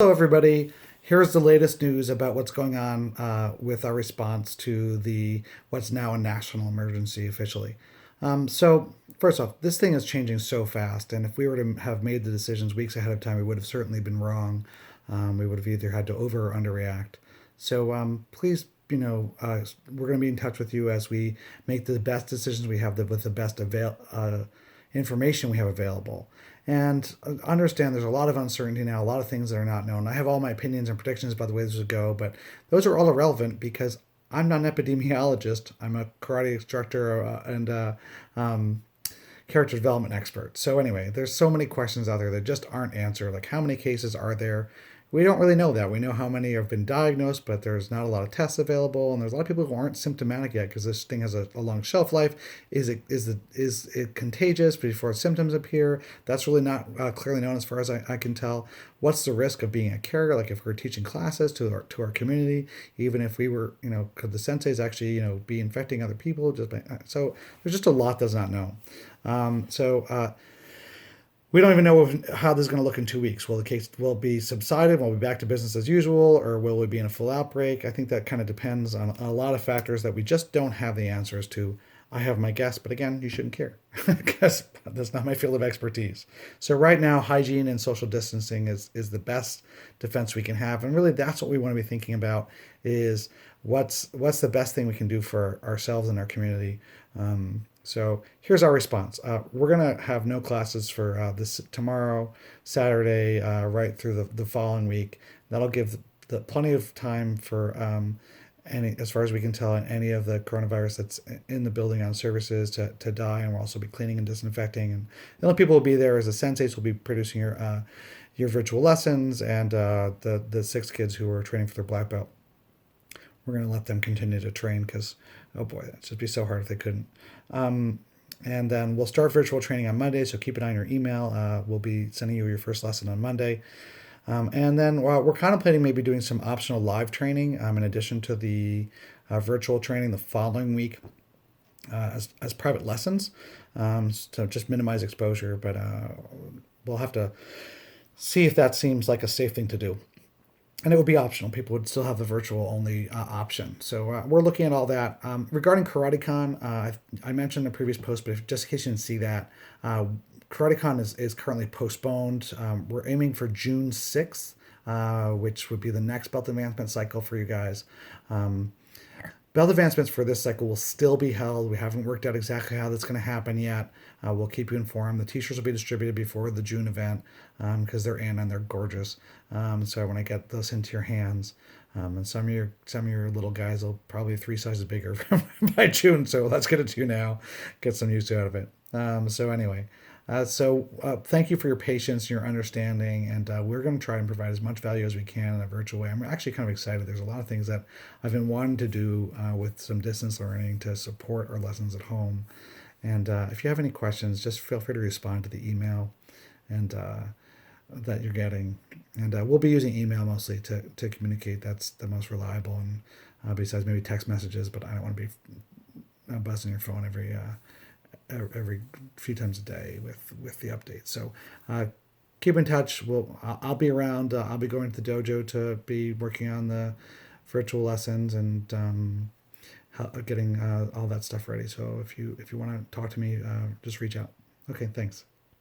Hello, everybody. Here's the latest news about what's going on with our response to the what's now a national emergency officially. First off, this thing is changing so fast, and if we were to have made the decisions weeks ahead of time, we would have certainly been wrong. We would have either had to over or underreact. Please, we're going to be in touch with you as we make the best decisions we have with the best information we have available. And understand there's a lot of uncertainty now, a lot of things that are not known. I have all my opinions and predictions about the way this would go, but those are all irrelevant because I'm not an epidemiologist. I'm a karate instructor and character development expert. So anyway, there's so many questions out there that just aren't answered. Like how many cases are there? We don't really know that. We know how many have been diagnosed, but there's not a lot of tests available, and there's a lot of people who aren't symptomatic yet because this thing has a long shelf life. Is it contagious before symptoms appear? That's really not clearly known as far as I can tell. What's the risk of being a carrier? Like if we're teaching classes to our community, even if we were, could the senseis actually, be infecting other people? So there's just a lot that's not known. Um, so. Uh, we don't even know how this is going to look in 2 weeks. Will the case will it be subsided? Will we be back to business as usual, or will we be in a full outbreak? I think that kind of depends on a lot of factors that we just don't have the answers to. I have my guess, but again, you shouldn't care because that's not my field of expertise. So right now, hygiene and social distancing is the best defense we can have, and really that's what we want to be thinking about: is what's the best thing we can do for ourselves and our community. So here's our response. We're gonna have no classes for this tomorrow, Saturday, right through the following week. That'll give plenty of time for any, as far as we can tell, any of the coronavirus that's in the building on services to die, and we'll also be cleaning and disinfecting. And the only people will be there is the senseis will be producing your virtual lessons, and the six kids who are training for their black belt. We're going to let them continue to train because, oh boy, that'd just be so hard if they couldn't. Um, and then we'll start virtual training on Monday, so keep an eye on your email. We'll be sending you your first lesson on Monday. And then we're contemplating maybe doing some optional live training in addition to the virtual training the following week as private lessons. So just minimize exposure, but we'll have to see if that seems like a safe thing to do, and it would be optional. People would still have the virtual only option. So we're looking at all that. Regarding KarateCon, I mentioned in a previous post, but just in case you didn't see that, KarateCon is currently postponed. We're aiming for June 6th, which would be the next belt advancement cycle for you guys. Um, Belt advancements for this cycle will still be held. We haven't worked out exactly how that's going to happen yet. We'll keep you informed. The t-shirts will be distributed before the June event because they're in and they're gorgeous. So when I get those into your hands, and some of your little guys will probably 3 sizes bigger by June. So let's get it to you now. Get some use out of it. So anyway, thank you for your patience and your understanding, and we're going to try and provide as much value as we can in a virtual way. I'm actually kind of excited. There's a lot of things that I've been wanting to do with some distance learning to support our lessons at home. And if you have any questions, just feel free to respond to the email and that you're getting. And we'll be using email mostly to communicate. That's the most reliable, and besides maybe text messages. But I don't want to be buzzing your phone every few times a day with the updates. So keep in touch. I'll be around. I'll be going to the dojo to be working on the virtual lessons and getting all that stuff ready. So if you want to talk to me, just reach out. Okay, thanks.